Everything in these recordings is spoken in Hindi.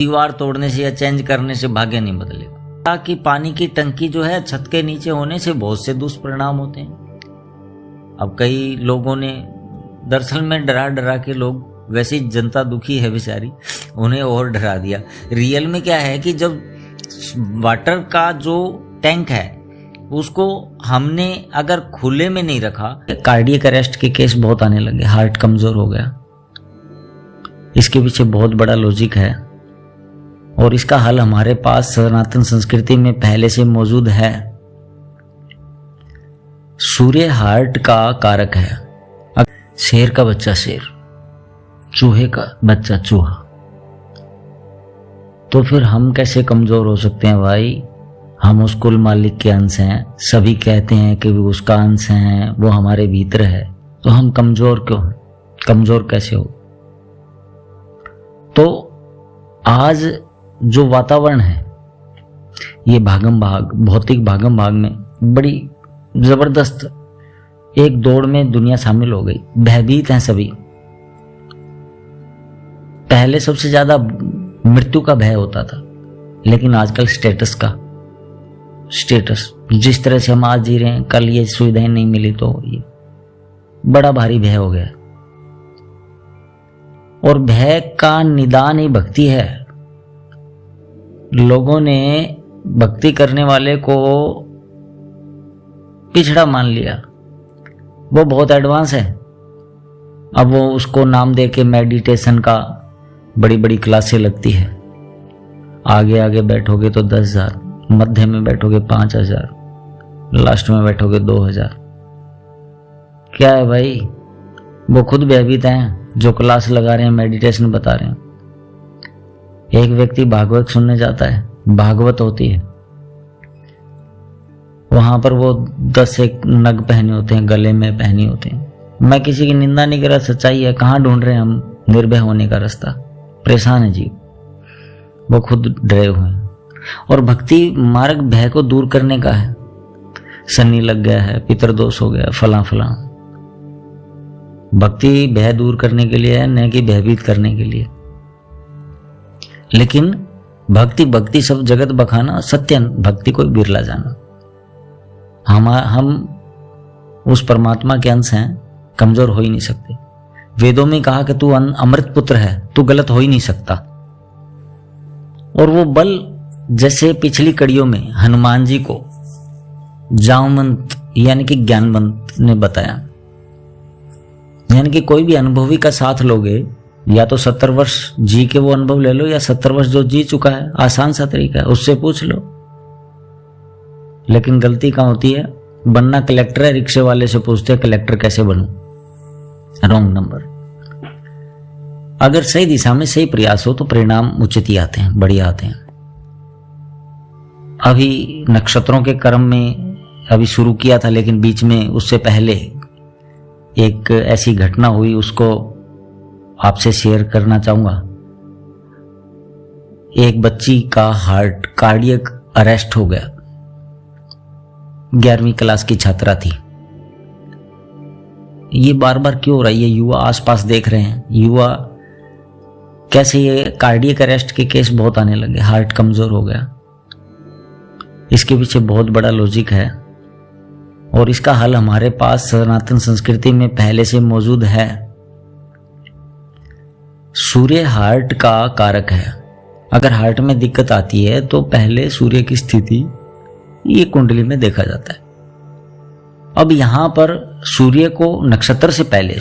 दीवार तोड़ने से या चेंज करने से भाग्य नहीं बदलेगा। ताकि पानी की टंकी जो है छत के नीचे होने से बहुत से दुष्परिणाम होते हैं। अब कई लोगों ने दरअसल में डरा डरा के लोग, वैसे ही जनता दुखी है बेचारी, उन्हें और डरा दिया। रियल में क्या है कि जब वाटर का जो टैंक है उसको हमने अगर खुले में नहीं रखा, कार्डियक अरेस्ट के केस बहुत आने लगे, हार्ट कमजोर हो गया। इसके पीछे बहुत बड़ा लॉजिक है और इसका हल हमारे पास सनातन संस्कृति में पहले से मौजूद है। सूर्य हार्ट का कारक है। शेर का बच्चा शेर, चूहे का बच्चा चूहा, तो फिर हम कैसे कमजोर हो सकते हैं भाई? हम उस कुल मालिक के अंश हैं। सभी कहते हैं कि वो उसका अंश हैं, वो हमारे भीतर है, तो हम कमजोर क्यों? कमजोर कैसे हो? तो आज जो वातावरण है, ये भागम भाग, भौतिक भागम भाग में बड़ी जबरदस्त एक दौड़ में दुनिया शामिल हो गई। भयभीत हैं सभी। पहले सबसे ज्यादा मृत्यु का भय होता था, लेकिन आजकल स्टेटस का, स्टेटस जिस तरह से हम आज जी रहे हैं, कल ये सुविधाएं नहीं मिली तो ये बड़ा भारी भय हो गया। और भय का निदान ही भक्ति है। लोगों ने भक्ति करने वाले को पिछड़ा मान लिया, वो बहुत एडवांस है। अब वो उसको नाम दे के मेडिटेशन का बड़ी बड़ी क्लासें लगती है। आगे आगे बैठोगे तो 10,000, मध्य में बैठोगे 5,000, लास्ट में बैठोगे 2,000। क्या है भाई? वो खुद भयभीत हैं जो क्लास लगा रहे हैं, मेडिटेशन बता रहे हैं। एक व्यक्ति भागवत सुनने जाता है, भागवत होती है, वहां पर वो 10 एक नग पहने होते हैं, गले में पहने होते हैं। मैं किसी की निंदा नहीं कर रहा, सच्चाई है। कहाँ ढूंढ रहे हैं हम निर्भय होने का रास्ता? परेशान है जीव, वो खुद डरे हुए हैं। और भक्ति मार्ग भय को दूर करने का है। शनि लग गया है, पितरदोष हो गया, फला फला। भक्ति भय दूर करने के लिए है, न कि भयभीत करने के लिए। लेकिन भक्ति भक्ति सब जगत बखाना, सत्यन भक्ति को बिरला जाना। हम उस परमात्मा के अंश हैं, कमजोर हो ही नहीं सकते। वेदों में कहा कि तू अमृत पुत्र है, तू गलत हो ही नहीं सकता। और वो बल जैसे पिछली कड़ियों में हनुमान जी को जामवंत यानी कि ज्ञानवंत ने बताया, यानी कि कोई भी अनुभवी का साथ लोगे, या तो 70 वर्ष जी के वो अनुभव ले लो, या 70 वर्ष जो जी चुका है, आसान सा तरीका है, उससे पूछ लो। लेकिन गलती कहाँ होती है? बनना कलेक्टर है, रिक्शे वाले से पूछते हैं कलेक्टर कैसे बनूं? Wrong number. अगर सही दिशा में सही प्रयास हो तो परिणाम उचित ही आते हैं, बढ़िया आते हैं। अभी नक्षत्रों के कर्म में अभी शुरू किया था, लेकिन बीच में उससे पहले एक ऐसी घटना हुई, उसको आपसे शेयर करना चाहूंगा। एक बच्ची का हार्ट कार्डियक अरेस्ट हो गया। 11वीं क्लास की छात्रा थी। ये बार बार क्यों हो रहा है? ये युवा आसपास देख रहे हैं, युवा कैसे ये कार्डियक अरेस्ट के केस बहुत आने लगे, हार्ट कमजोर हो गया। इसके पीछे बहुत बड़ा लॉजिक है और इसका हल हमारे पास सनातन संस्कृति में पहले से मौजूद है। सूर्य हार्ट का कारक है। अगर हार्ट में दिक्कत आती है तो पहले सूर्य की स्थिति ये कुंडली में देखा जाता है। अब यहां पर सूर्य को नक्षत्र से पहले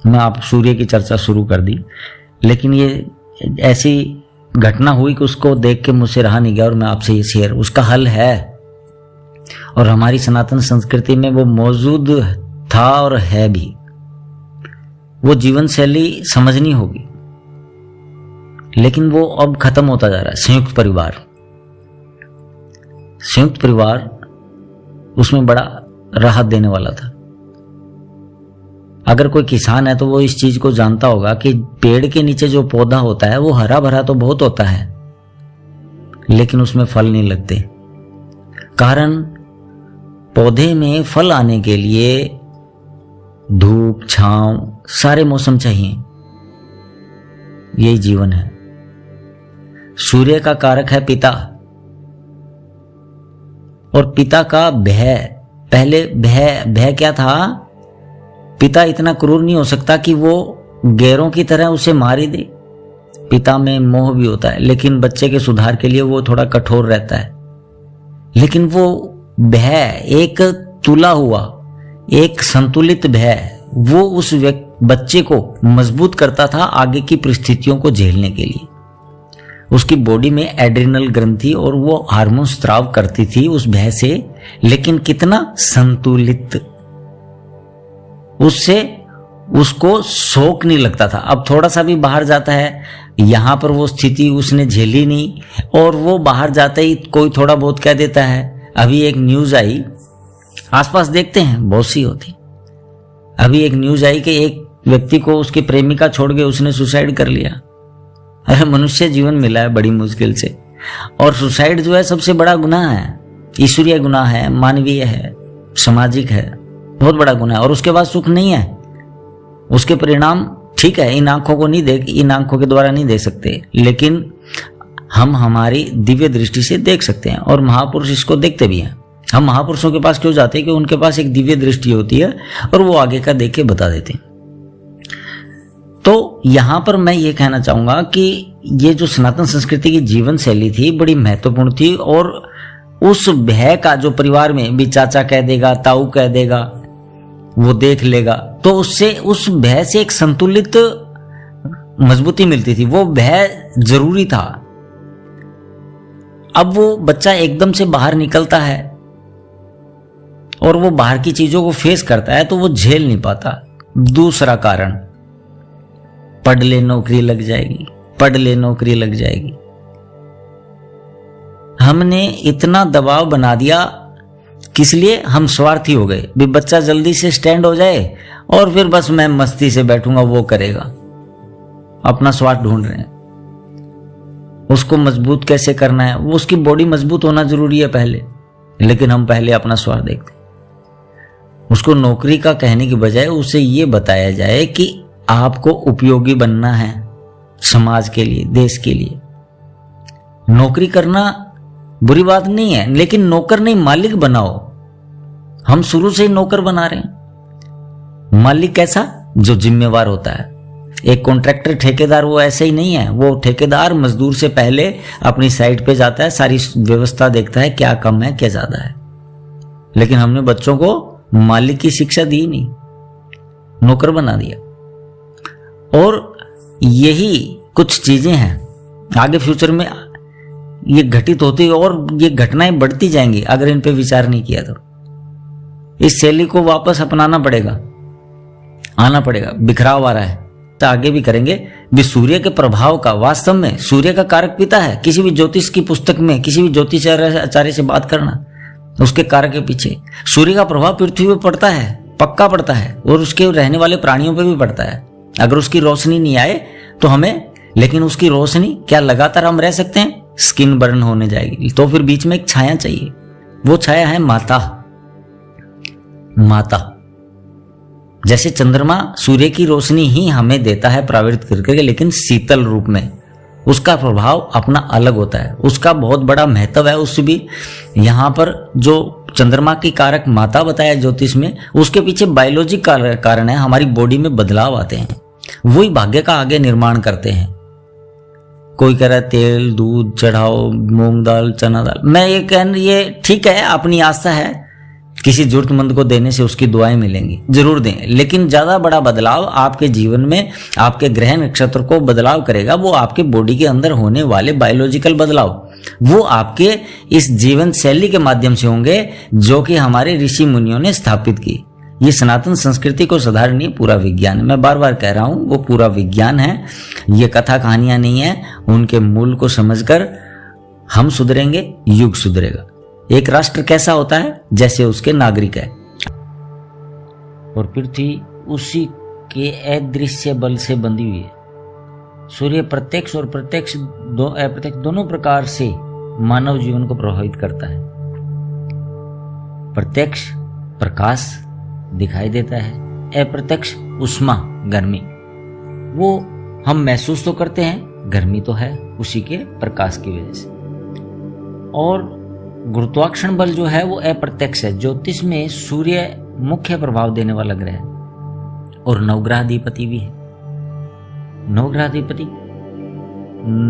मैं आप सूर्य की चर्चा शुरू कर दी, लेकिन ये ऐसी घटना हुई कि उसको देख के मुझसे रहा नहीं गया और मैं आपसे ये शेयर, उसका हल है और हमारी सनातन संस्कृति में वो मौजूद था और है भी। वो जीवन शैली समझनी होगी, लेकिन वो अब खत्म होता जा रहा है। संयुक्त परिवार, संयुक्त परिवार उसमें बड़ा राहत देने वाला था। अगर कोई किसान है तो वो इस चीज को जानता होगा कि पेड़ के नीचे जो पौधा होता है वो हरा भरा तो बहुत होता है, लेकिन उसमें फल नहीं लगते। कारण पौधे में फल आने के लिए धूप, छांव, सारे मौसम चाहिए। यही जीवन है। सूर्य का कारक है पिता, और पिता का भय, पहले भय क्या था? पिता इतना क्रूर नहीं हो सकता कि वो गैरों की तरह उसे मार ही दे। पिता में मोह भी होता है, लेकिन बच्चे के सुधार के लिए वो थोड़ा कठोर रहता है। लेकिन वो भय, एक तुला हुआ, एक संतुलित भय, वो उस बच्चे को मजबूत करता था आगे की परिस्थितियों को झेलने के लिए। उसकी बॉडी में एड्रिनल ग्रंथि और वो हार्मोन स्राव करती थी उस भय से, लेकिन कितना संतुलित। उससे उसको शौक नहीं लगता था। अब थोड़ा सा भी बाहर जाता है, यहां पर वो स्थिति उसने झेली नहीं, और वो बाहर जाते ही कोई थोड़ा बहुत कह देता है। अभी एक न्यूज आई, आसपास देखते हैं बहुत सी होती। अभी एक न्यूज आई कि एक व्यक्ति को उसकी प्रेमिका छोड़ के उसने सुसाइड कर लिया। अरे मनुष्य जीवन मिला है बड़ी मुश्किल से, और सुसाइड जो है सबसे बड़ा गुनाह है, ईश्वरीय गुनाह है, मानवीय है, सामाजिक है, बहुत बड़ा गुनाह है। और उसके बाद सुख नहीं है, उसके परिणाम ठीक है इन आंखों के द्वारा नहीं देख सकते, लेकिन हम हमारी दिव्य दृष्टि से देख सकते हैं, और महापुरुष इसको देखते भी हैं। हम महापुरुषों के पास क्यों जाते हैं? कि उनके पास एक दिव्य दृष्टि होती है और वो आगे का देख के बता देते हैं। तो यहां पर मैं ये कहना चाहूंगा कि ये जो सनातन संस्कृति की जीवन शैली थी बड़ी महत्वपूर्ण थी, और उस भय का जो परिवार में भी चाचा कह देगा, ताऊ कह देगा, वो देख लेगा, तो उससे, उस भय से एक संतुलित मजबूती मिलती थी। वो भय जरूरी था। अब वो बच्चा एकदम से बाहर निकलता है और वो बाहर की चीजों को फेस करता है, तो वो झेल नहीं पाता। दूसरा कारण, पढ़ ले नौकरी लग जाएगी, पढ़ ले नौकरी लग जाएगी। हमने इतना दबाव बना दिया, किस लिए? हम स्वार्थी हो गए। भी बच्चा जल्दी से स्टैंड हो जाए और फिर बस मैं मस्ती से बैठूंगा, वो करेगा। अपना स्वार्थ ढूंढ रहे हैं। उसको मजबूत कैसे करना है, वो उसकी बॉडी मजबूत होना जरूरी है पहले, लेकिन हम पहले अपना स्वार्थ देखते हैं। उसको नौकरी का कहने की बजाय उसे ये बताया जाए कि आपको उपयोगी बनना है समाज के लिए, देश के लिए। नौकरी करना बुरी बात नहीं है, लेकिन नौकर नहीं मालिक बनाओ। हम शुरू से ही नौकर बना रहे हैं। मालिक कैसा? जो जिम्मेवार होता है। एक कॉन्ट्रैक्टर, ठेकेदार, वो ऐसे ही नहीं है। वो ठेकेदार मजदूर से पहले अपनी साइट पे जाता है, सारी व्यवस्था देखता है, क्या कम है क्या ज्यादा है। लेकिन हमने बच्चों को मालिक की शिक्षा दी नहीं, नौकर बना दिया। और यही कुछ चीजें हैं आगे फ्यूचर में ये घटित होती, और ये घटनाएं बढ़ती जाएंगी अगर इन पे विचार नहीं किया तो। इस शैली को वापस अपनाना पड़ेगा, आना पड़ेगा। बिखराव आ रहा है तो आगे भी करेंगे। भी सूर्य के प्रभाव का, वास्तव में सूर्य का कारक पिता है। किसी भी ज्योतिष की पुस्तक में, किसी भी ज्योतिष आचार्य से बात करना, उसके कारक के पीछे सूर्य का प्रभाव पृथ्वी पे पड़ता है, पक्का पड़ता है, और उसके रहने वाले प्राणियों पे भी पड़ता है। अगर उसकी रोशनी नहीं आए तो हमें, लेकिन उसकी रोशनी क्या लगातार हम रह सकते हैं? स्किन बर्न होने जाएगी। तो फिर बीच में एक छाया चाहिए, वो छाया है माता। माता जैसे चंद्रमा सूर्य की रोशनी ही हमें देता है प्रावृत करके, लेकिन शीतल रूप में। उसका प्रभाव अपना अलग होता है, उसका बहुत बड़ा महत्व है। उससे भी यहाँ पर जो चंद्रमा की कारक माता बताया ज्योतिष में, उसके पीछे बायोलॉजी का कारण है। हमारी बॉडी में बदलाव आते हैं, वही भाग्य का आगे निर्माण करते हैं। कोई कह रहा है तेल दूध चढ़ाओ, मूंग दाल चना दाल। मैं ये ठीक है, अपनी आस्था है, किसी जरूरतमंद को देने से उसकी दुआएं मिलेंगी, जरूर दें। लेकिन ज्यादा बड़ा बदलाव आपके जीवन में, आपके ग्रह नक्षत्र को बदलाव करेगा वो आपके बॉडी के अंदर होने वाले बायोलॉजिकल बदलाव, वो आपके इस जीवन शैली के माध्यम से होंगे जो कि हमारे ऋषि मुनियों ने स्थापित की। ये सनातन संस्कृति को सुधारनी पूरा विज्ञान है। मैं बार बार कह रहा हूं, वो पूरा विज्ञान है। ये कथा कहानियां नहीं है। उनके मूल को समझकर हम सुधरेंगे, युग सुधरेगा। एक राष्ट्र कैसा होता है? जैसे उसके नागरिक है। और पृथ्वी उसी के अदृश्य बल से बंधी हुई है। सूर्य प्रत्यक्ष और अप्रत्यक्ष दोनों प्रकार से मानव जीवन को प्रभावित करता है। प्रत्यक्ष प्रकाश दिखाई देता है, अप्रत्यक्ष उष्मा गर्मी, वो हम महसूस तो करते हैं, गर्मी तो है, उसी के प्रकाश की वजह से। और गुरुत्वाकर्षण बल जो है वो अप्रत्यक्ष है। ज्योतिष में सूर्य मुख्य प्रभाव देने वाला ग्रह है और नवग्रहाधिपति भी है। नवग्रहाधिपति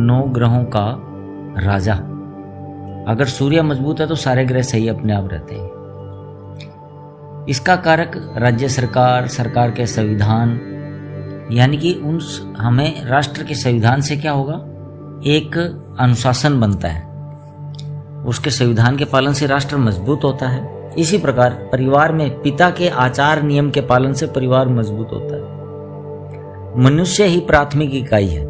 9 ग्रहों का राजा। अगर सूर्य मजबूत है तो सारे ग्रह सही अपने आप रहते हैं। इसका कारक राज्य सरकार, सरकार के संविधान, यानी कि हमें राष्ट्र के संविधान से क्या होगा, एक अनुशासन बनता है। उसके संविधान के पालन से राष्ट्र मजबूत होता है। इसी प्रकार परिवार में पिता के आचार नियम के पालन से परिवार मजबूत होता है। मनुष्य ही प्राथमिक इकाई है।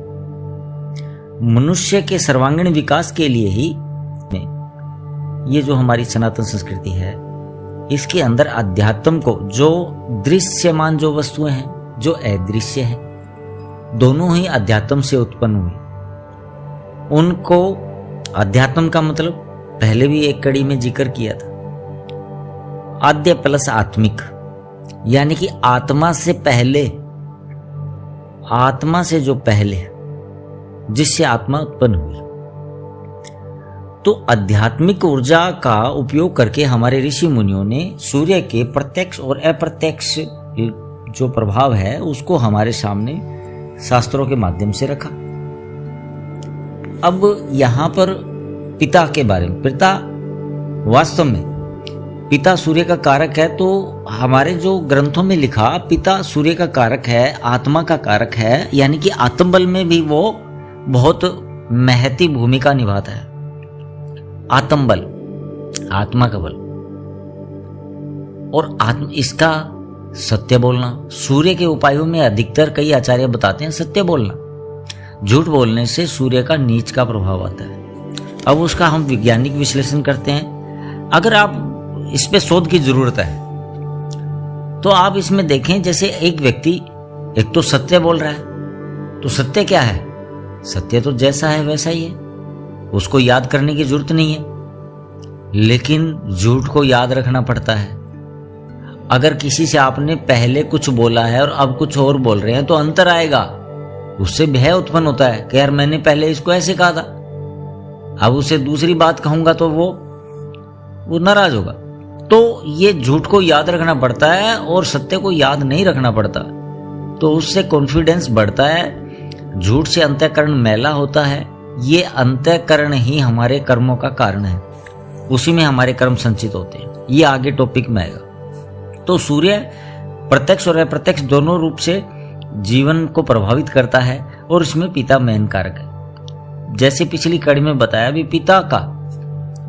मनुष्य के सर्वांगीण विकास के लिए ही ये जो हमारी सनातन संस्कृति है, इसके अंदर अध्यात्म को, जो दृश्यमान जो वस्तुएं हैं, जो अदृश्य है, दोनों ही अध्यात्म से उत्पन्न हुए। उनको अध्यात्म का मतलब पहले भी एक कड़ी में जिक्र किया था, आद्य प्लस आत्मिक, यानी कि आत्मा से पहले, आत्मा से जो पहले, जिससे आत्मा उत्पन्न हुई। तो आध्यात्मिक ऊर्जा का उपयोग करके हमारे ऋषि मुनियों ने सूर्य के प्रत्यक्ष और अप्रत्यक्ष जो प्रभाव है उसको हमारे सामने शास्त्रों के माध्यम से रखा। अब यहां पर पिता के बारे में, पिता वास्तव में पिता सूर्य का कारक है। तो हमारे जो ग्रंथों में लिखा पिता सूर्य का कारक है, आत्मा का कारक है, यानी कि आत्मबल में भी वो बहुत महती भूमिका निभाता है। आत्मबल, आत्मा का बल, और इसका सत्य बोलना। सूर्य के उपायों में अधिकतर कई आचार्य बताते हैं सत्य बोलना। झूठ बोलने से सूर्य का नीच का प्रभाव आता है। अब उसका हम वैज्ञानिक विश्लेषण करते हैं। अगर आप इस पे शोध की जरूरत है तो आप इसमें देखें, जैसे एक व्यक्ति एक तो सत्य बोल रहा है, तो सत्य क्या है? सत्य तो जैसा है वैसा ही है, उसको याद करने की जरूरत नहीं है। लेकिन झूठ को याद रखना पड़ता है। अगर किसी से आपने पहले कुछ बोला है और अब कुछ और बोल रहे हैं तो अंतर आएगा, उससे भय उत्पन्न होता है कि यार मैंने पहले इसको ऐसे कहा था, अब उसे दूसरी बात कहूंगा तो वो नाराज होगा। तो ये झूठ को याद रखना पड़ता है और सत्य को याद नहीं रखना पड़ता, तो उससे कॉन्फिडेंस बढ़ता है। झूठ से अंतःकरण मैला होता है। ये अंतःकरण ही हमारे कर्मों का कारण है, उसी में हमारे कर्म संचित होते हैं। ये आगे टॉपिक में आएगा। तो सूर्य प्रत्यक्ष और अप्रत्यक्ष दोनों रूप से जीवन को प्रभावित करता है और इसमें पिता मेन कारक है। जैसे पिछली कड़ी में बताया भी, पिता का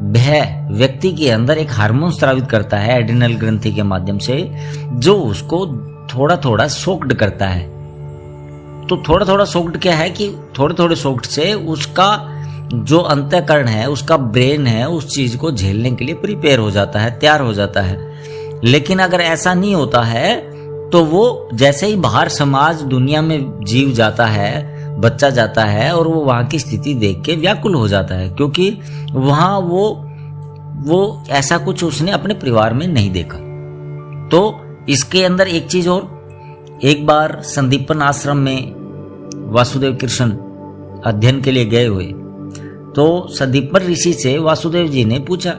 भय व्यक्ति के अंदर एक हार्मोन स्रावित करता है एड्रिनल ग्रंथि के माध्यम से, जो उसको थोड़ा थोड़ा सोक्ड करता है। तो थोड़ा थोड़ा सोक्ड क्या है कि थोड़े थोड़े सोक्ड से उसका जो अंतःकरण है, उसका ब्रेन है, उस चीज को झेलने के लिए प्रिपेयर हो जाता है, तैयार हो जाता है। लेकिन अगर ऐसा नहीं होता है तो वो जैसे ही बाहर समाज दुनिया में जीव जाता है, बच्चा जाता है, और वो वहां की स्थिति देख के व्याकुल हो जाता है, क्योंकि वहां वो ऐसा कुछ उसने अपने परिवार में नहीं देखा। तो इसके अंदर एक चीज और, एक बार संदीपन आश्रम में वासुदेव कृष्ण अध्ययन के लिए गए हुए, तो संदीपन ऋषि से वासुदेव जी ने पूछा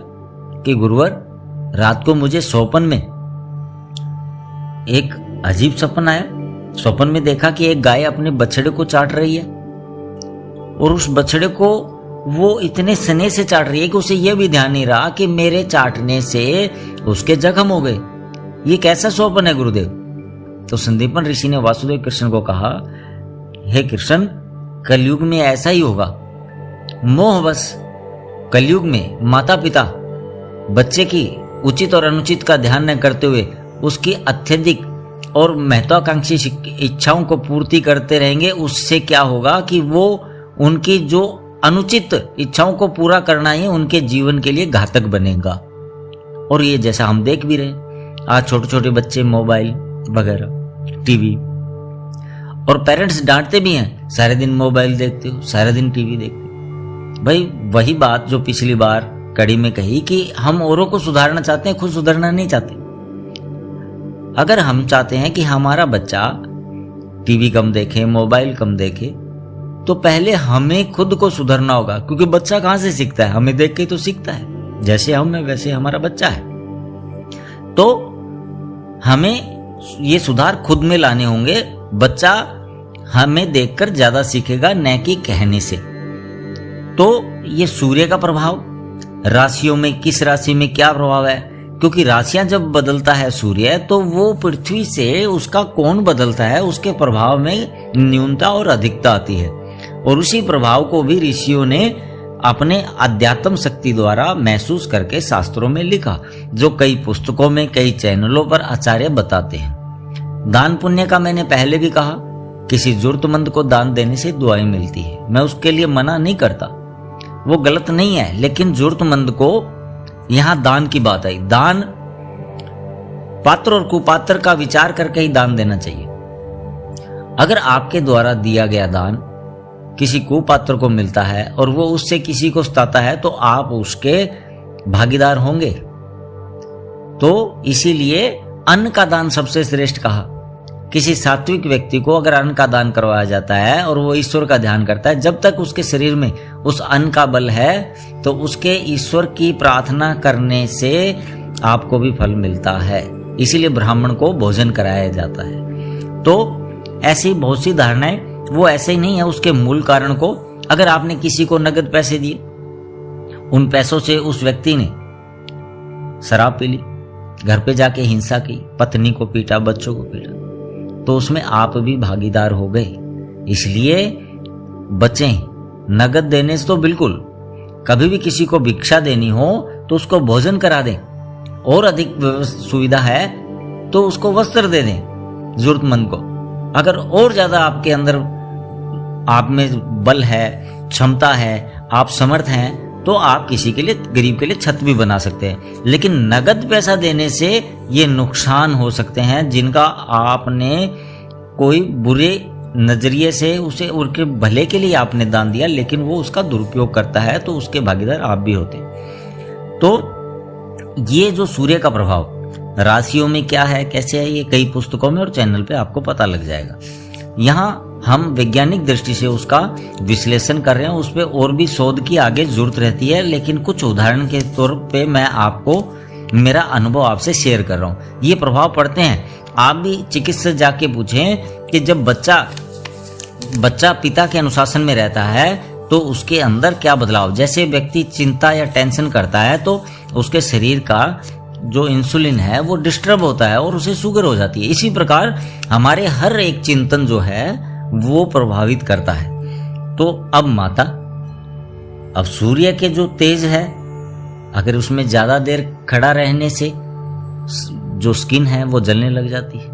कि गुरुवर, रात को मुझे स्वप्न में एक अजीब सपना आया। स्वप्न में देखा कि एक गाय अपने बछड़े को चाट रही है, और उस बछड़े को वो इतने स्नेह से चाट रही है कि उसे यह भी ध्यान नहीं रहा कि मेरे चाटने से उसके जख्म हो गए। ये कैसा स्वप्न है गुरुदेव? तो संदीपन ऋषि ने वासुदेव कृष्ण को कहा, हे कृष्ण, कलयुग में ऐसा ही होगा। मोहवश कलयुग में माता पिता बच्चे की उचित और अनुचित का ध्यान न करते हुए उसकी अत्यधिक और महत्वाकांक्षी इच्छाओं को पूर्ति करते रहेंगे। उससे क्या होगा कि वो उनकी जो अनुचित इच्छाओं को पूरा करना ही उनके जीवन के लिए घातक बनेगा। और ये जैसा हम देख भी रहे, आज छोटे छोटे बच्चे मोबाइल वगैरह, टीवी, और पेरेंट्स डांटते भी हैं, सारे दिन मोबाइल देखते हो, सारे दिन टीवी देखते हो। भाई वही बात जो पिछली बार कड़ी में कही कि हम औरों को सुधारना चाहते हैं, खुद सुधरना नहीं चाहते। अगर हम चाहते हैं कि हमारा बच्चा टीवी कम देखे, मोबाइल कम देखे, तो पहले हमें खुद को सुधरना होगा, क्योंकि बच्चा कहां से सीखता है? हमें देख के तो सीखता है। जैसे हम है वैसे हमारा बच्चा है। तो हमें ये सुधार खुद में लाने होंगे। बच्चा हमें देखकर ज्यादा सीखेगा, न कि कहने से। तो ये सूर्य का प्रभाव, राशियों में किस राशि में क्या प्रभाव है, क्योंकि राशियां जब बदलता है सूर्य, तो वो पृथ्वी से उसका कोण बदलता है, उसके प्रभाव में न्यूनता और अधिकता आती है। और उसी प्रभाव को भी ऋषियों ने अपने अध्यात्म शक्ति द्वारा महसूस करके शास्त्रों में लिखा, जो कई पुस्तकों में, कई चैनलों पर आचार्य बताते हैं। दान पुण्य का मैंने पहले भी कहा, किसी जरूरतमंद को दान देने से दुआएं मिलती है। मैं उसके लिए मना नहीं करता, वो गलत नहीं है, लेकिन जरूरतमंद को, यहां दान की बात आई, दान पात्र और कुपात्र का विचार करके ही दान देना चाहिए। अगर आपके द्वारा दिया गया दान किसी कुपात्र को मिलता है और वो उससे किसी को सताता है, तो आप उसके भागीदार होंगे। तो इसीलिए अन्न का दान सबसे श्रेष्ठ कहा। किसी सात्विक व्यक्ति को अगर अन्न का दान करवाया जाता है और वो ईश्वर का ध्यान करता है, जब तक उसके शरीर में उस अन्न का बल है, तो उसके ईश्वर की प्रार्थना करने से आपको भी फल मिलता है। इसीलिए ब्राह्मण को भोजन कराया जाता है। तो ऐसी बहुत सी धारणाएं, वो ऐसे ही नहीं है, उसके मूल कारण को, अगर आपने किसी को नगद पैसे दिए, उन पैसों से उस व्यक्ति ने शराब पी ली, घर पे जाके हिंसा की, पत्नी को पीटा, बच्चों को पीटा, तो उसमें आप भी भागीदार हो गए। इसलिए बचें नगद देने से। तो बिल्कुल कभी भी किसी को भिक्षा देनी हो तो उसको भोजन करा दें, और अधिक सुविधा है तो उसको वस्त्र दे दें जरूरतमंद को। अगर और ज्यादा आपके अंदर, आप में बल है, क्षमता है, आप समर्थ हैं, तो आप किसी के लिए, गरीब के लिए छत भी बना सकते हैं। लेकिन नगद पैसा देने से ये नुकसान हो सकते हैं, जिनका आपने कोई बुरे नजरिए से, उसे उनके भले के लिए आपने दान दिया, लेकिन वो उसका दुरुपयोग करता है, तो उसके भागीदार आप भी होते हैं। तो ये जो सूर्य का प्रभाव राशियों में क्या है, कैसे है, ये कई पुस्तकों में और चैनल पे आपको पता लग जाएगा। यहाँ हम वैज्ञानिक दृष्टि से उसका विश्लेषण कर रहे हैं, उस पर और भी शोध की आगे जरूरत रहती है, लेकिन कुछ उदाहरण के तौर पे मैं आपको मेरा अनुभव आपसे शेयर कर रहा हूँ। ये प्रभाव पड़ते हैं। आप भी चिकित्सक जाके पूछें कि जब बच्चा पिता के अनुशासन में रहता है तो उसके अंदर क्या बदलाव, जैसे व्यक्ति चिंता या टेंशन करता है तो उसके शरीर का जो इंसुलिन है वो डिस्टर्ब होता है और उसे शुगर हो जाती है। इसी प्रकार हमारे हर एक चिंतन जो है वो प्रभावित करता है। तो अब अब सूर्य के जो तेज है, अगर उसमें ज्यादा देर खड़ा रहने से जो स्किन है वो जलने लग जाती है,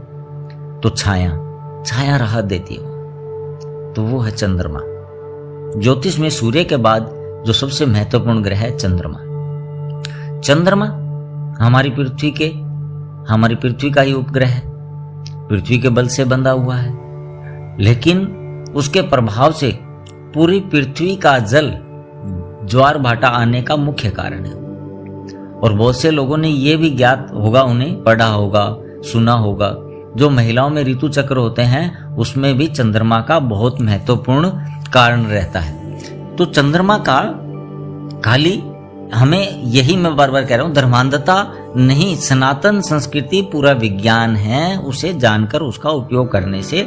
तो छाया राहत देती है, तो वो है चंद्रमा। ज्योतिष में सूर्य के बाद जो सबसे महत्वपूर्ण ग्रह है चंद्रमा हमारी पृथ्वी का ही उपग्रह है, पृथ्वी के बल से बंधा हुआ है, लेकिन उसके प्रभाव से पूरी पृथ्वी का जल ज्वार भाटा आने का मुख्य कारण है। और बहुत से लोगों ने यह भी ज्ञात होगा, उन्हें पढ़ा होगा, सुना होगा, जो महिलाओं में ऋतु चक्र होते हैं उसमें भी चंद्रमा का बहुत महत्वपूर्ण कारण रहता है। तो चंद्रमा का खाली हमें, यही मैं बार बार कह रहा हूं, धर्मांधता नहीं, सनातन संस्कृति पूरा विज्ञान है। उसे जानकर उसका उपयोग करने से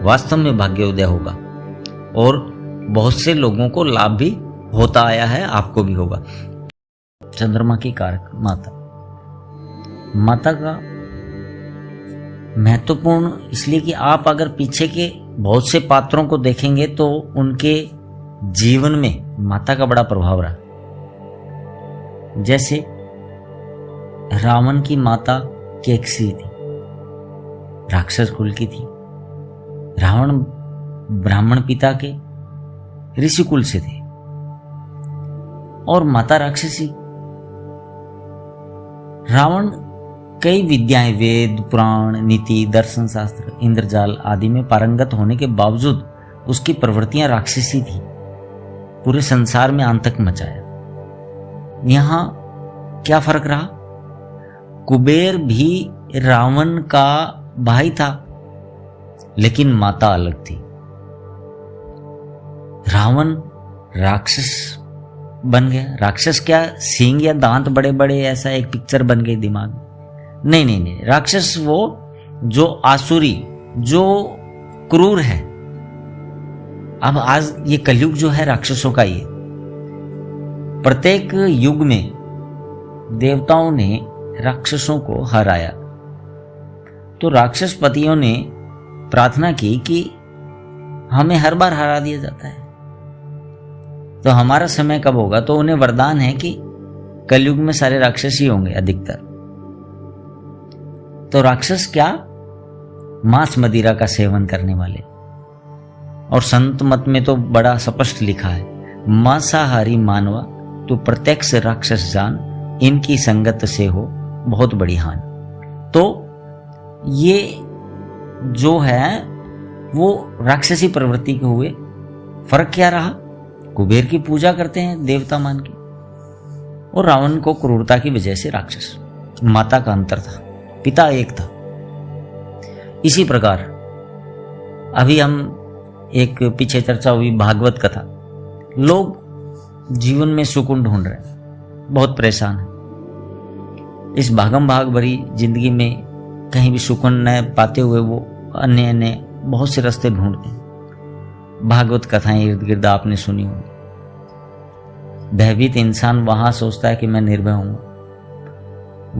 वास्तव में भाग्योदय होगा और बहुत से लोगों को लाभ भी होता आया है, आपको भी होगा। चंद्रमा की कारक माता का महत्वपूर्ण इसलिए कि आप अगर पीछे के बहुत से पात्रों को देखेंगे तो उनके जीवन में माता का बड़ा प्रभाव रहा। जैसे रावण की माता केकसी थी, राक्षस कुल की थी। रावण ब्राह्मण पिता के ऋषि कुल से थे और माता राक्षसी। रावण कई विद्याएं, वेद, पुराण, नीति, दर्शन शास्त्र, इंद्रजाल आदि में पारंगत होने के बावजूद उसकी प्रवृत्तियां राक्षसी थी। पूरे संसार में आतंक मचाया। यहां क्या फर्क रहा? कुबेर भी रावण का भाई था, लेकिन माता अलग थी। रावण राक्षस बन गया। राक्षस क्या, सींग या दांत बड़े बड़े, ऐसा एक पिक्चर बन गई दिमाग में। नहीं नहीं नहीं, राक्षस वो जो आसुरी, जो क्रूर है। अब आज ये कलयुग जो है राक्षसों का, ये प्रत्येक युग में देवताओं ने राक्षसों को हराया। तो राक्षस पतियों ने प्रार्थना की कि हमें हर बार हरा दिया जाता है, तो हमारा समय कब होगा। तो उन्हें वरदान है कि कलयुग में सारे राक्षस ही होंगे अधिकतर। तो राक्षस क्या, मांस मदिरा का सेवन करने वाले। और संत मत में तो बड़ा स्पष्ट लिखा है, मांसाहारी मानवा तो प्रत्यक्ष राक्षस जान, इनकी संगत से हो बहुत बड़ी हानि। तो ये जो है वो राक्षसी प्रवृत्ति के हुए। फर्क क्या रहा, कुबेर की पूजा करते हैं देवता मान के, और रावण को क्रूरता की वजह से राक्षस। माता का अंतर था, पिता एक था। इसी प्रकार अभी हम एक पीछे चर्चा हुई भागवत कथा। लोग जीवन में सुकून ढूंढ रहे हैं, बहुत परेशान है। इस भागम भाग भरी जिंदगी में कहीं भी सुकून न पाते हुए वो अन्य अन्य बहुत से रास्ते ढूंढते हैं। भागवत कथाएं इर्द गिर्द आपने सुनी होंगी। भयभीत इंसान वहां सोचता है कि मैं निर्भय हूं,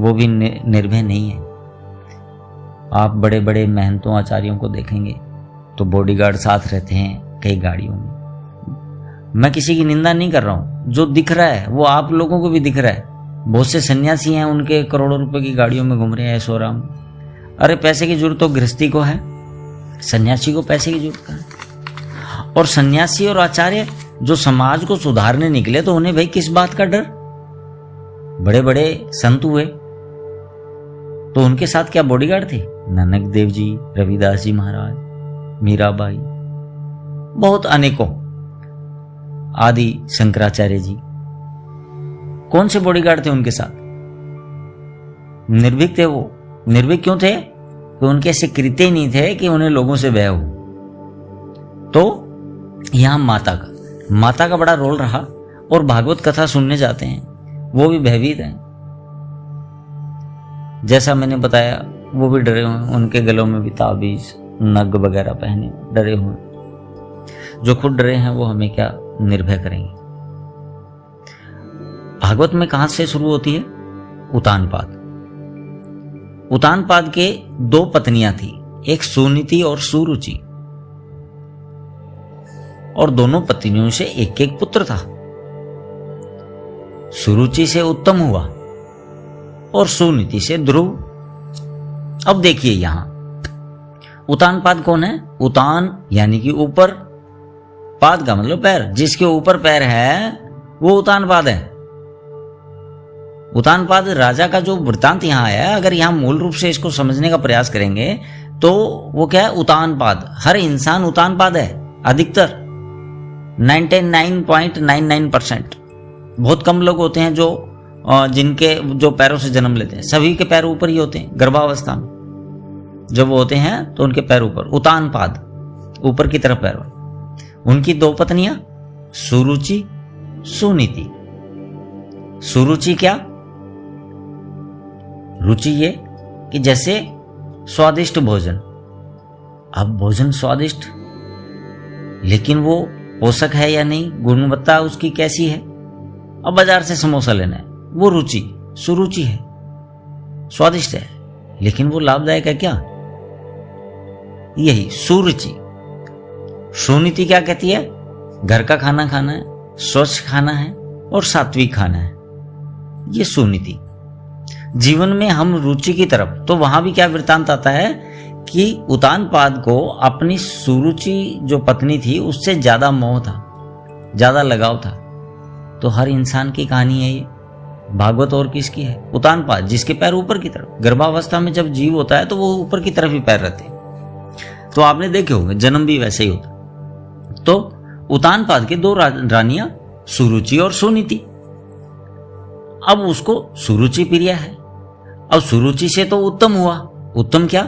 वो भी निर्भय नहीं है। आप बड़े बड़े महंतों आचार्यों को देखेंगे तो बॉडीगार्ड साथ रहते हैं कई गाड़ियों में। मैं किसी की निंदा नहीं कर रहा हूं, जो दिख रहा है वो आप लोगों को भी दिख रहा है। बहुत से सन्यासी हैं, उनके करोड़ों रुपए की गाड़ियों में घूम रहे हैं ऐशोआराम। अरे पैसे की जरूरत तो गृहस्थी को है, सन्यासी को पैसे की जरूरत है। और सन्यासी और आचार्य जो समाज को सुधारने निकले, तो उन्हें भाई किस बात का डर। बड़े बड़े संत हुए तो उनके साथ क्या बॉडीगार्ड थे, नानक देव जी, रविदास जी महाराज, मीराबाई, बहुत अनेकों, आदि शंकराचार्य जी। कौन से बॉडीगार्ड थे उनके साथ, निर्भीक थे वो। निर्भीक क्यों थे, कि उनके ऐसे कृत्य ही नहीं थे कि उन्हें लोगों से भय हो। तो यहां माता का बड़ा रोल रहा। और भागवत कथा सुनने जाते हैं, वो भी भयभीत हैं। जैसा मैंने बताया, वो भी डरे हुए, उनके गलों में भी ताबीज नग वगैरह पहने डरे हुए। जो खुद डरे हैं वो हमें क्या निर्भय करेंगे। भागवत में कहां से शुरू होती है, उतानपाद। उतानपाद के दो पत्नियां थी, एक सुनीति और सुरुचि, और दोनों पत्नियों से एक एक पुत्र था। सुरुचि से उत्तम हुआ और सुनीति से ध्रुव। अब देखिए यहां उतानपाद कौन है, उतान यानी कि ऊपर, पाद का मतलब पैर, जिसके ऊपर पैर है वो उतानपाद है। उतानपाद राजा का जो वृत्तांत यहां आया है, अगर यहां मूल रूप से इसको समझने का प्रयास करेंगे तो वो क्या है, उतानपाद। हर इंसान उतानपाद है, अधिकतर 99.99%। बहुत कम लोग होते हैं जो जिनके जो पैरों से जन्म लेते हैं, सभी के पैर ऊपर ही होते हैं। गर्भावस्था में जब वो होते हैं तो उनके पैर ऊपर, उतानपाद, ऊपर की तरफ पैर। उनकी दो पत्नियां सुरुचि, सुनीति। सुरुचि क्या, रुचि ये कि जैसे स्वादिष्ट भोजन। अब भोजन स्वादिष्ट, लेकिन वो पोषक है या नहीं, गुणवत्ता उसकी कैसी है। अब बाजार से समोसा लेना है, वो रुचि, सुरुचि है, स्वादिष्ट है, लेकिन वो लाभदायक है क्या, यही सुरुचि। सुनीति क्या कहती है, घर का खाना खाना है, स्वच्छ खाना है और सात्विक खाना है, ये सुनीति। जीवन में हम रुचि की तरफ, तो वहां भी क्या वृत्तांत आता है कि उतानपाद को अपनी सुरुचि जो पत्नी थी उससे ज्यादा मोह था, ज्यादा लगाव था। तो हर इंसान की कहानी है ये, भागवत और किसकी है, उतानपाद, जिसके पैर ऊपर की तरफ। गर्भावस्था में जब जीव होता है तो वो ऊपर की तरफ ही पैर रहते हैं। तो आपने देखे होंगे जन्म भी वैसे ही होता। तो उतानपाद के दो रानियां सुरुचि और सुनीति। अब उसको सुरुचि प्रिय है। अब सुरुचि से तो उत्तम हुआ। उत्तम क्या,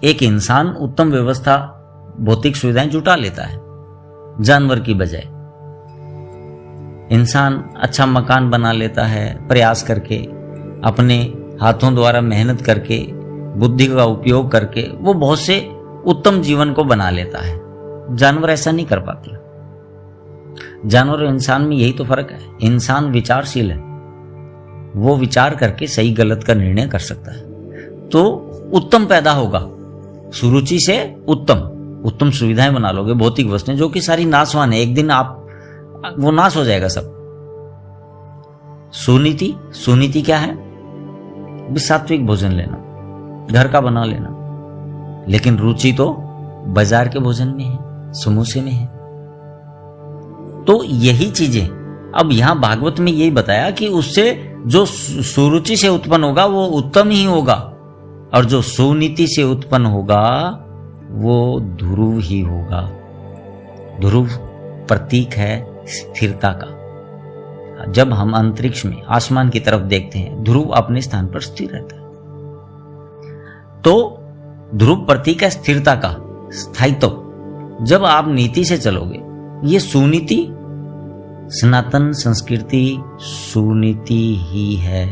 एक इंसान उत्तम व्यवस्था, भौतिक सुविधाएं जुटा लेता है जानवर की बजाय, इंसान अच्छा मकान बना लेता है प्रयास करके, अपने हाथों द्वारा मेहनत करके, बुद्धि का उपयोग करके वो बहुत से उत्तम जीवन को बना लेता है। जानवर ऐसा नहीं कर पाते। जानवर और इंसान में यही तो फर्क है। इंसान विचारशील है, वो विचार करके सही गलत का निर्णय कर सकता है, तो उत्तम पैदा होगा। सुरुचि से उत्तम सुविधाएं बना लोगे, भौतिक वस्तुएं जो कि सारी नाशवान है, एक दिन वो नाश हो जाएगा सब। सुनीति क्या है? सात्विक भोजन लेना, घर का बना लेना, लेकिन रुचि तो बाजार के भोजन में है, समोसे में है। तो यही चीजें अब यहां भागवत में यही बताया कि उससे जो सुरुचि से उत्पन्न होगा वो उत्तम ही होगा, और जो सुनीति से उत्पन्न होगा वो ध्रुव ही होगा। ध्रुव प्रतीक है स्थिरता का। जब हम अंतरिक्ष में आसमान की तरफ देखते हैं, ध्रुव अपने स्थान पर स्थिर रहता है, तो ध्रुव प्रतीक है स्थिरता का, स्थायित्व। जब आप नीति से चलोगे, ये सुनीति, सनातन संस्कृति सुनीति ही है,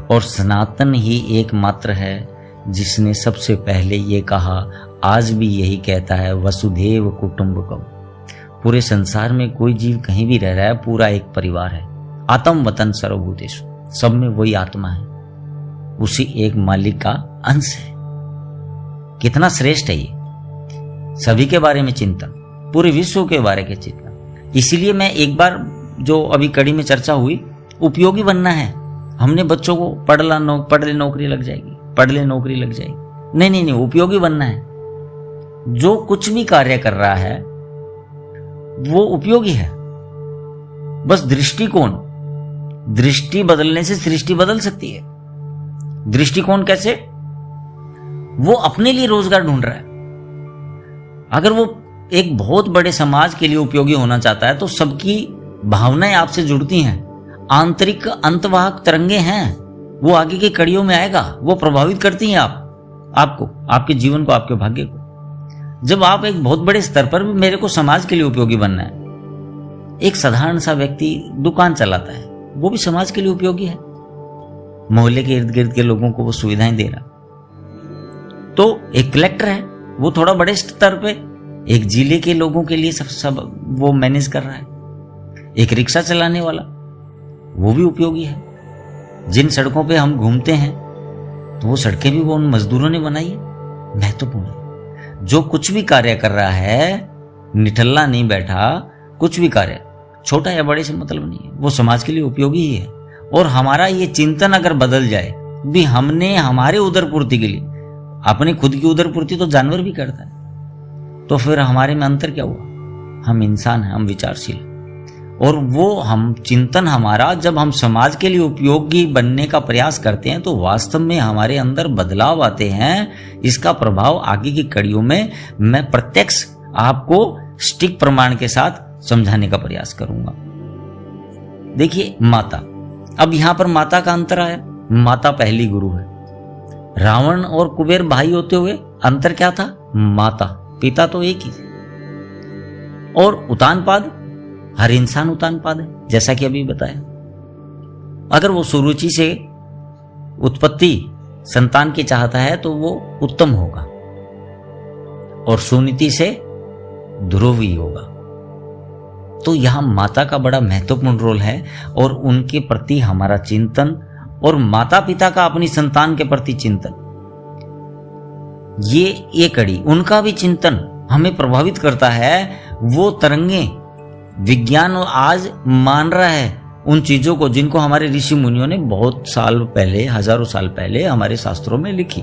और सनातन ही एकमात्र है जिसने सबसे पहले ये कहा, आज भी यही कहता है, वसुधैव कुटुंबकम। पूरे संसार में कोई जीव कहीं भी रह रहा है, पूरा एक परिवार है। आत्म वतन सर्वभूतेषु, सब में वही आत्मा है, उसी एक मालिक का अंश है। कितना श्रेष्ठ है ये, सभी के बारे में चिंतन, पूरे विश्व के बारे में चिंतन। इसीलिए मैं एक बार, जो अभी कड़ी में चर्चा हुई, उपयोगी बनना है। हमने बच्चों को पढ़ ले नौकरी लग जाएगी, पढ़ ले नौकरी लग जाएगी, नहीं, उपयोगी बनना है। जो कुछ भी कार्य कर रहा है वो उपयोगी है। बस दृष्टि बदलने से सृष्टि बदल सकती है। दृष्टिकोण कैसे? वो अपने लिए रोजगार ढूंढ रहा है। अगर वो एक बहुत बड़े समाज के लिए उपयोगी होना चाहता है, तो सबकी भावनाएं आपसे जुड़ती हैं, आंतरिक अंतवाहक तरंगे हैं, वो आगे की कड़ियों में आएगा, वो प्रभावित करती हैं आपको, आपके जीवन को, आपके भाग्य को। जब आप एक बहुत बड़े स्तर पर भी, मेरे को समाज के लिए उपयोगी बनना है। एक साधारण सा व्यक्ति दुकान चलाता है, वो भी समाज के लिए उपयोगी है, मोहल्ले के इर्द गिर्द के लोगों को वो सुविधाएं दे रहा। तो एक कलेक्टर है, वो थोड़ा बड़े स्तर पे एक जिले के लोगों के लिए सब वो मैनेज कर रहा है। एक रिक्शा चलाने वाला, वो भी उपयोगी है। जिन सड़कों पे हम घूमते हैं, तो वो सड़कें भी वो उन मजदूरों ने बनाई है, महत्वपूर्ण है। जो कुछ भी कार्य कर रहा है, निठल्ला नहीं बैठा, कुछ भी कार्य छोटा या बड़े से मतलब नहीं है, वो समाज के लिए उपयोगी ही है। और हमारा ये चिंतन अगर बदल जाए भी, हमने हमारे उदरपूर्ति के लिए, अपने खुद की उदरपूर्ति तो जानवर भी करता है, तो फिर हमारे में अंतर क्या हुआ? हम इंसान हैं, हम विचारशील। और वो हम चिंतन हमारा, जब हम समाज के लिए उपयोगी बनने का प्रयास करते हैं, तो वास्तव में हमारे अंदर बदलाव आते हैं। इसका प्रभाव आगे की कड़ियों में मैं प्रत्यक्ष आपको स्टिक प्रमाण के साथ समझाने का प्रयास करूंगा। देखिए, माता, अब यहां पर माता का अंतर आया। माता पहली गुरु है। रावण और कुबेर भाई होते हुए अंतर क्या था? माता, पिता तो एक ही थे। और उतानपाद, हर इंसान उतानपाद है, जैसा कि अभी बताया। अगर वो सुरुचि से उत्पत्ति संतान की चाहता है, तो वो उत्तम होगा, और सुनीति से ध्रुवी होगा। तो यहां माता का बड़ा महत्वपूर्ण रोल है, और उनके प्रति हमारा चिंतन, और माता पिता का अपनी संतान के प्रति चिंतन, ये कड़ी, उनका भी चिंतन हमें प्रभावित करता है। वो तरंगे विज्ञान आज मान रहा है उन चीजों को जिनको हमारे ऋषि मुनियों ने बहुत साल पहले, हजारों साल पहले हमारे शास्त्रों में लिखी।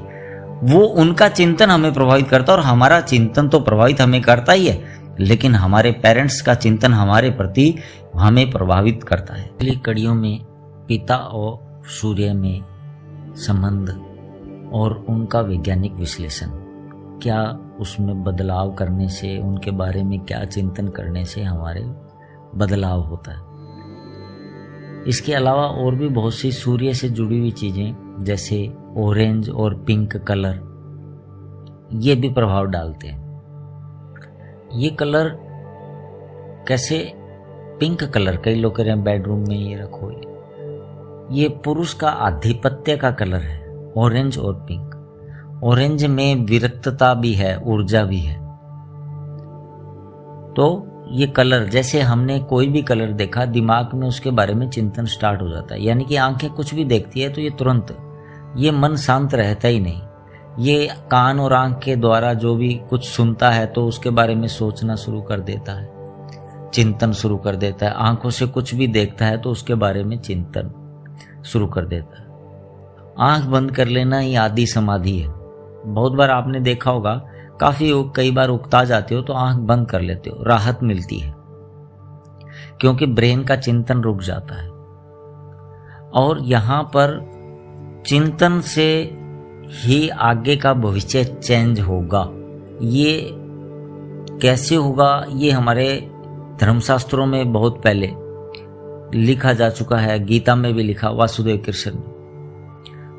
वो उनका चिंतन हमें प्रभावित करता है, और हमारा चिंतन तो प्रभावित हमें करता ही है, लेकिन हमारे पेरेंट्स का चिंतन हमारे प्रति हमें प्रभावित करता है। अगली कड़ियों में पिता और सूर्य में संबंध और उनका वैज्ञानिक विश्लेषण, क्या उसमें बदलाव करने से, उनके बारे में क्या चिंतन करने से हमारे बदलाव होता है। इसके अलावा और भी बहुत सी सूर्य से जुड़ी हुई चीजें, जैसे ऑरेंज और पिंक कलर, ये भी प्रभाव डालते हैं। ये कलर कैसे पिंक कलर, कई लोग कह रहे हैं बेडरूम में ये रखो, ये पुरुष का आधिपत्य का कलर है, ऑरेंज और पिंक। ऑरेंज में विरक्तता भी है, ऊर्जा भी है। तो ये कलर, जैसे हमने कोई भी कलर देखा, दिमाग में उसके बारे में चिंतन स्टार्ट हो जाता है। यानी कि आंखें कुछ भी देखती है तो ये तुरंत, ये मन शांत रहता ही नहीं। ये कान और आंख के द्वारा जो भी कुछ सुनता है तो उसके बारे में सोचना शुरू कर देता है, चिंतन शुरू कर देता है। आंखों से कुछ भी देखता है तो उसके बारे में चिंतन शुरू कर देता है। आंख बंद कर लेना ही आदि समाधि है। बहुत बार आपने देखा होगा, कई बार उकता जाते हो तो आंख बंद कर लेते हो, राहत मिलती है, क्योंकि ब्रेन का चिंतन रुक जाता है। और यहाँ पर चिंतन से ही आगे का भविष्य चेंज होगा। ये कैसे होगा, ये हमारे धर्मशास्त्रों में बहुत पहले लिखा जा चुका है, गीता में भी लिखा, वासुदेव कृष्ण ने।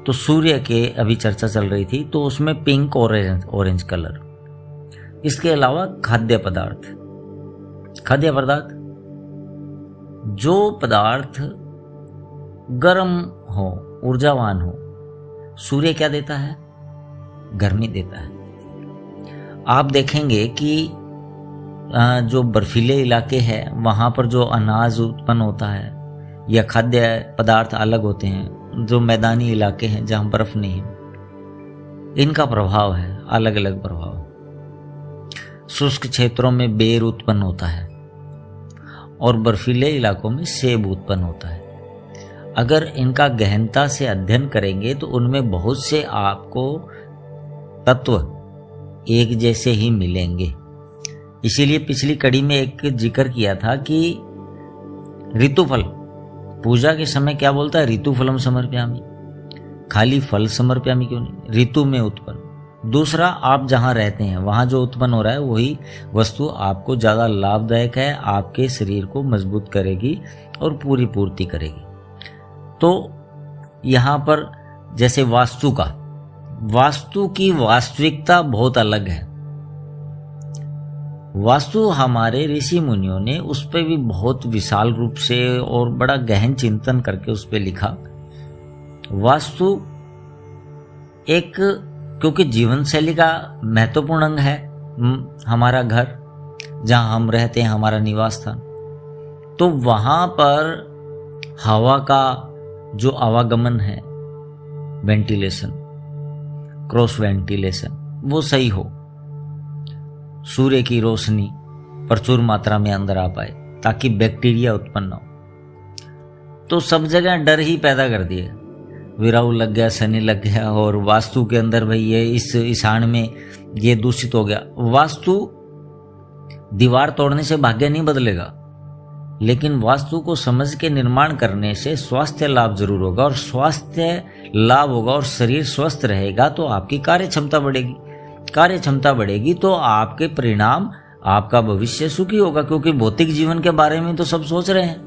तो सूर्य के अभी चर्चा चल रही थी, तो उसमें पिंक और ऑरेंज कलर। इसके अलावा खाद्य पदार्थ, जो पदार्थ गर्म हो, ऊर्जावान हो, सूर्य क्या देता है? गर्मी देता है। आप देखेंगे कि जो बर्फीले इलाके हैं वहाँ पर जो अनाज उत्पन्न होता है या खाद्य पदार्थ अलग होते हैं, जो मैदानी इलाके हैं जहाँ बर्फ नहीं है, इनका प्रभाव है, अलग अलग प्रभाव। शुष्क क्षेत्रों में बेर उत्पन्न होता है और बर्फीले इलाकों में सेब उत्पन्न होता है। अगर इनका गहनता से अध्ययन करेंगे तो उनमें बहुत से आपको तत्व एक जैसे ही मिलेंगे। इसीलिए पिछली कड़ी में एक जिक्र किया था कि ऋतुफल, पूजा के समय क्या बोलता है? ऋतुफलम समर्पयामि। खाली फल समर्पयामि क्यों नहीं? ऋतु में उत्पन्न। दूसरा, आप जहाँ रहते हैं वहाँ जो उत्पन्न हो रहा है वही वस्तु आपको ज़्यादा लाभदायक है, आपके शरीर को मजबूत करेगी और पूरी पूर्ति करेगी। तो यहाँ पर जैसे वास्तु की वास्तविकता बहुत अलग है। वास्तु हमारे ऋषि मुनियों ने उस पर भी बहुत विशाल रूप से और बड़ा गहन चिंतन करके उस पर लिखा। वास्तु एक, क्योंकि जीवन शैली का महत्वपूर्ण अंग है हमारा घर, जहाँ हम रहते हैं, हमारा निवास स्थान, तो वहाँ पर हवा का जो आवागमन है, वेंटिलेशन, क्रॉस वेंटिलेशन, वो सही हो, सूर्य की रोशनी प्रचुर मात्रा में अंदर आ पाए ताकि बैक्टीरिया उत्पन्न हो। तो सब जगह डर ही पैदा कर दिए, विराऊ लग गया, शनि लग गया, और वास्तु के अंदर भाई ये इस ईशान में ये दूषित हो गया। वास्तु दीवार तोड़ने से भाग्य नहीं बदलेगा, लेकिन वास्तु को समझ के निर्माण करने से स्वास्थ्य लाभ जरूर होगा, और स्वास्थ्य लाभ होगा और शरीर स्वस्थ रहेगा तो आपकी कार्य क्षमता बढ़ेगी। कार्य क्षमता बढ़ेगी तो आपके परिणाम, आपका भविष्य सुखी होगा। क्योंकि भौतिक जीवन के बारे में तो सब सोच रहे हैं,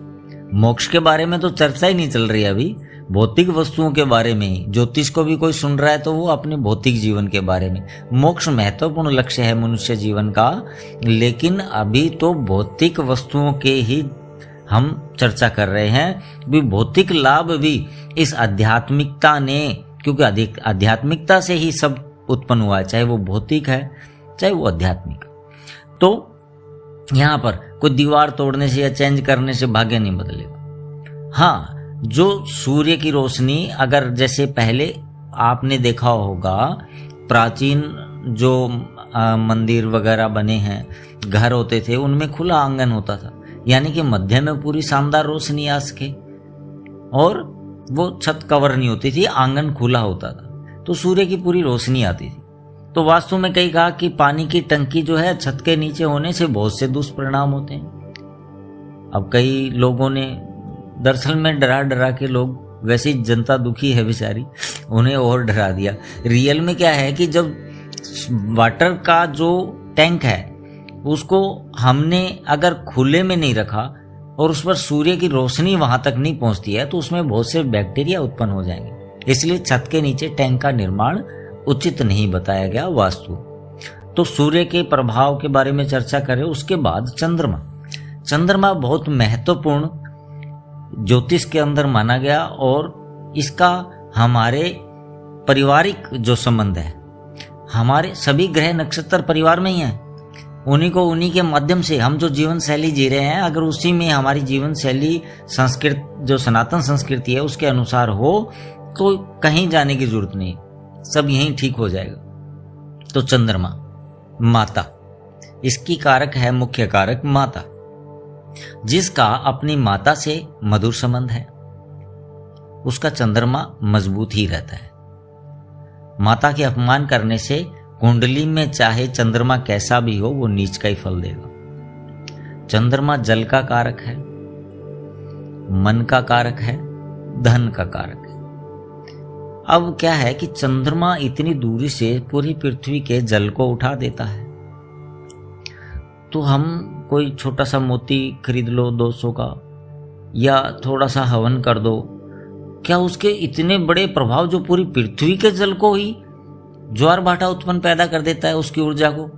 मोक्ष के बारे में तो चर्चा ही नहीं चल रही है अभी। भौतिक वस्तुओं के बारे में, ज्योतिष को भी कोई सुन रहा है तो वो अपने भौतिक जीवन के बारे में। मोक्ष महत्वपूर्ण लक्ष्य है मनुष्य जीवन का, लेकिन अभी तो भौतिक वस्तुओं के ही हम चर्चा कर रहे हैं। भी भौतिक लाभ भी इस आध्यात्मिकता ने, क्योंकि आध्यात्मिकता से ही सब उत्पन्न हुआ है, चाहे वो भौतिक है चाहे वो आध्यात्मिक। तो यहाँ पर कोई दीवार तोड़ने से या चेंज करने से भाग्य नहीं बदलेगा। हाँ, जो सूर्य की रोशनी, अगर जैसे पहले आपने देखा होगा प्राचीन जो मंदिर वगैरह बने हैं, घर होते थे, उनमें खुला आंगन होता था, यानी कि मध्य में पूरी शानदार रोशनी आ सके, और वो छत कवर नहीं होती थी, आंगन खुला होता था, तो सूर्य की पूरी रोशनी आती थी। तो वास्तु में कई कहा कि पानी की टंकी जो है छत के नीचे होने से बहुत से दुष्परिणाम होते हैं। अब कई लोगों ने, दरअसल में डरा डरा के लोग, वैसी जनता दुखी है बेचारी, उन्हें और डरा दिया। रियल में क्या है कि जब वाटर का जो टैंक है उसको हमने अगर खुले में नहीं रखा और उस पर सूर्य की रोशनी वहां तक नहीं पहुंचती है तो उसमें बहुत से बैक्टीरिया उत्पन्न हो जाएंगे। इसलिए छत के नीचे टैंक का निर्माण उचित नहीं बताया गया वास्तु। तो सूर्य के प्रभाव के बारे में चर्चा करें। उसके बाद चंद्रमा बहुत महत्वपूर्ण ज्योतिष के अंदर माना गया और इसका हमारे पारिवारिक जो संबंध है, हमारे सभी ग्रह नक्षत्र परिवार में ही हैं, उन्हीं के माध्यम से हम जो जीवन शैली जी रहे हैं, अगर उसी में हमारी जीवन शैली संस्कृत जो सनातन संस्कृति है उसके अनुसार हो तो कहीं जाने की जरूरत नहीं, सब यहीं ठीक हो जाएगा। तो चंद्रमा माता, इसकी कारक है, मुख्य कारक माता, जिसका अपनी माता से मधुर संबंध है, उसका चंद्रमा मजबूत ही रहता है। माता के अपमान करने से कुंडली में चाहे चंद्रमा कैसा भी हो वो नीच का ही फल देगा। चंद्रमा जल का कारक है, मन का कारक है, धन का कारक है। अब क्या है कि चंद्रमा इतनी दूरी से पूरी पृथ्वी के जल को उठा देता है, तो हम कोई छोटा सा मोती खरीद लो 200 का या थोड़ा सा हवन कर दो, क्या उसके इतने बड़े प्रभाव जो पूरी पृथ्वी के जल को ही ज्वार भाटा उत्पन्न पैदा कर देता है, उसकी ऊर्जा को,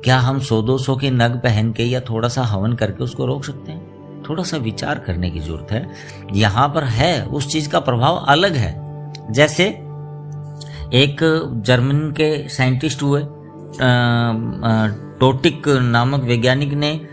क्या हम 100-200 के नग पहन के या थोड़ा सा हवन करके उसको रोक सकते हैं? थोड़ा सा विचार करने की जरूरत है। यहाँ पर है उस चीज का प्रभाव अलग है। जैसे एक जर्मन के साइंटिस्ट हुए, टोटिक नामक वैज्ञानिक ने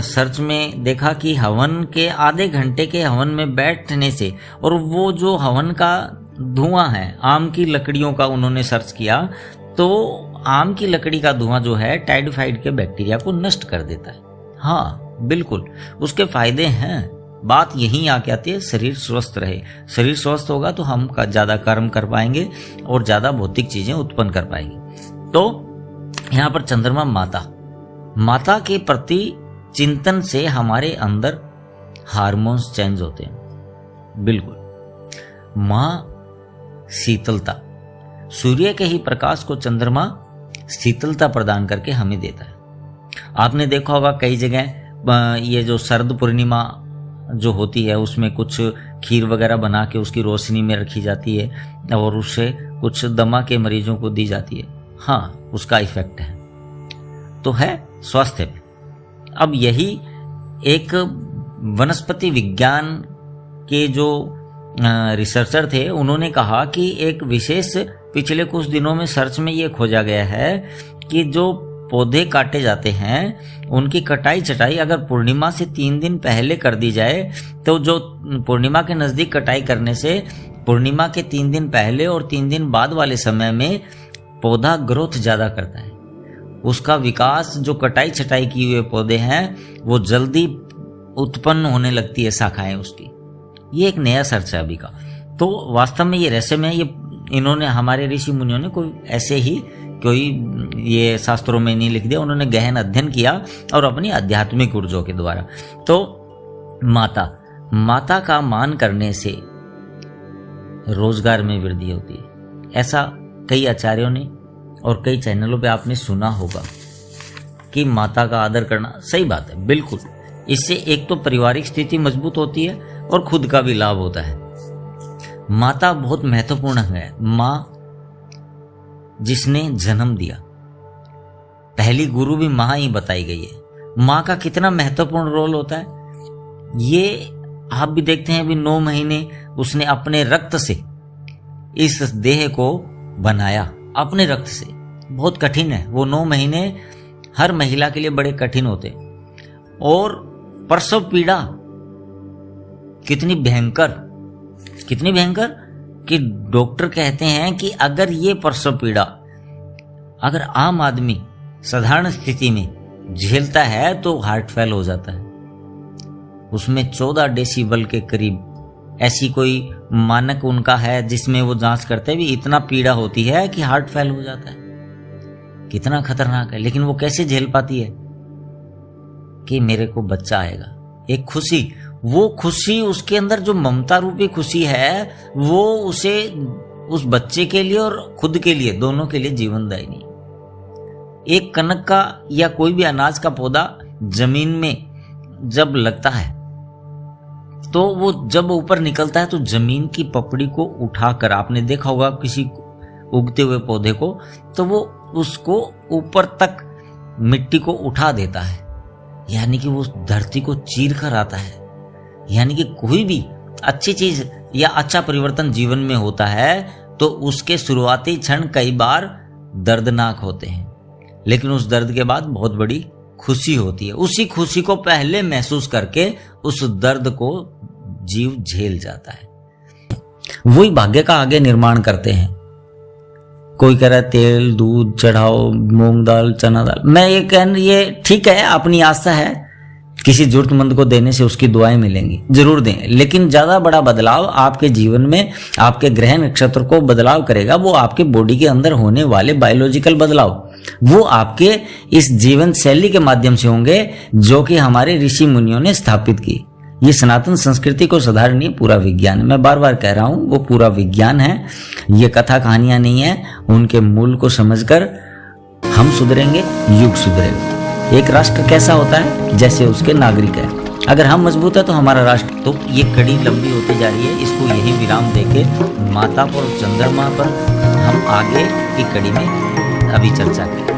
सर्च में देखा कि हवन के आधे घंटे के हवन में बैठने से, और वो जो हवन का धुआं है आम की लकड़ियों का उन्होंने सर्च किया, तो आम की लकड़ी का धुआं जो है टाइफाइड के बैक्टीरिया को नष्ट कर देता है। हाँ बिल्कुल, उसके फायदे हैं। बात यहीं आके आती है, शरीर स्वस्थ रहे। शरीर स्वस्थ होगा तो हम ज्यादा कर्म कर पाएंगे और ज्यादा भौतिक चीजें उत्पन्न कर पाएंगे। तो यहाँ पर चंद्रमा माता के प्रति चिंतन से हमारे अंदर हार्मोन्स चेंज होते हैं। बिल्कुल। माँ शीतलता, सूर्य के ही प्रकाश को चंद्रमा शीतलता प्रदान करके हमें देता है। आपने देखा होगा कई जगह ये जो शरद पूर्णिमा जो होती है उसमें कुछ खीर वगैरह बना के उसकी रोशनी में रखी जाती है और उससे कुछ दमा के मरीजों को दी जाती है। हाँ, उसका इफेक्ट है, तो है स्वास्थ्य पे। अब यही एक वनस्पति विज्ञान के जो रिसर्चर थे, उन्होंने कहा कि एक विशेष पिछले कुछ दिनों में सर्च में ये खोजा गया है कि जो पौधे काटे जाते हैं उनकी कटाई छटाई अगर पूर्णिमा से 3 दिन पहले कर दी जाए, तो जो पूर्णिमा के नज़दीक कटाई करने से पूर्णिमा के 3 दिन पहले और 3 दिन बाद वाले समय में पौधा ग्रोथ ज़्यादा करता है। उसका विकास, जो कटाई छटाई किए हुए पौधे हैं वो जल्दी उत्पन्न होने लगती है शाखाएं उसकी। ये एक नया सर्च है अभी का। तो वास्तव में ये रहस्य में, ये इन्होंने हमारे ऋषि मुनियों ने कोई ऐसे ही कोई ये शास्त्रों में नहीं लिख दिया, उन्होंने गहन अध्ययन किया और अपनी आध्यात्मिक ऊर्जा के द्वारा। तो माता का मान करने से रोजगार में वृद्धि होती है। ऐसा कई आचार्यों ने और कई चैनलों पे आपने सुना होगा कि माता का आदर करना सही बात है, बिल्कुल। इससे एक तो पारिवारिक स्थिति मजबूत होती है और खुद का भी लाभ होता है। माता बहुत महत्वपूर्ण है। माँ जिसने जन्म दिया, पहली गुरु भी माँ ही बताई गई है। माँ का कितना महत्वपूर्ण रोल होता है ये आप भी देखते हैं। अभी 9 महीने उसने अपने रक्त से इस देह को बनाया, अपने रक्त से। बहुत कठिन है वो 9 महीने, हर महिला के लिए बड़े कठिन होते। और प्रसव पीड़ा कितनी भयंकर कि डॉक्टर कहते हैं कि अगर ये प्रसव पीड़ा अगर आम आदमी साधारण स्थिति में झेलता है तो हार्ट फेल हो जाता है। उसमें 14 डेसिबल के करीब ऐसी कोई मानक उनका है जिसमें वो जांच करते भी इतना पीड़ा होती है कि हार्ट फेल हो जाता है। कितना खतरनाक है। लेकिन वो कैसे झेल पाती है कि मेरे को बच्चा आएगा। एक खुशी, वो खुशी उसके अंदर जो ममता रूपी खुशी है वो उसे उस बच्चे के लिए और खुद के लिए, दोनों के लिए जीवनदायिनी। एक कनक का या कोई भी अनाज का पौधा जमीन में जब लगता है तो वो जब ऊपर निकलता है तो जमीन की पपड़ी को उठाकर, आपने देखा होगा किसी उगते हुए पौधे को, तो वो उसको ऊपर तक मिट्टी को उठा देता है यानी कि वो धरती को चीर कर आता है। यानी कि कोई भी अच्छी चीज या अच्छा परिवर्तन जीवन में होता है तो उसके शुरुआती क्षण कई बार दर्दनाक होते हैं, लेकिन उस दर्द के बाद बहुत बड़ी खुशी होती है। उसी खुशी को पहले महसूस करके उस दर्द को जीव झेल जाता है। वही भाग्य का आगे निर्माण करते हैं। कोई कह रहा है तेल दूध चढ़ाओ, मूंग दाल चना दाल। मैं ये ठीक है, अपनी आस्था है, किसी जरूरतमंद को देने से उसकी दुआएं मिलेंगी, जरूर दें, लेकिन ज्यादा बड़ा बदलाव आपके जीवन में आपके ग्रह नक्षत्र को बदलाव करेगा वो आपके बॉडी के अंदर होने वाले बायोलॉजिकल बदलाव, वो आपके इस जीवन शैली के माध्यम से होंगे जो कि हमारे ऋषि मुनियों ने स्थापित की। ये सनातन संस्कृति को सुधारने पूरा विज्ञान है। मैं बार बार कह रहा हूं वो पूरा विज्ञान है, ये कथा कहानियां नहीं है। उनके मूल को समझकर हम सुधरेंगे, युग सुधरेगा। एक राष्ट्र कैसा होता है? जैसे उसके नागरिक है। अगर हम मजबूत है तो हमारा राष्ट्र। तो ये कड़ी लंबी होती जा रही है, इसको यही विराम देके माता पर चंद्रमा पर हम आगे की कड़ी में अभी चर्चा करें।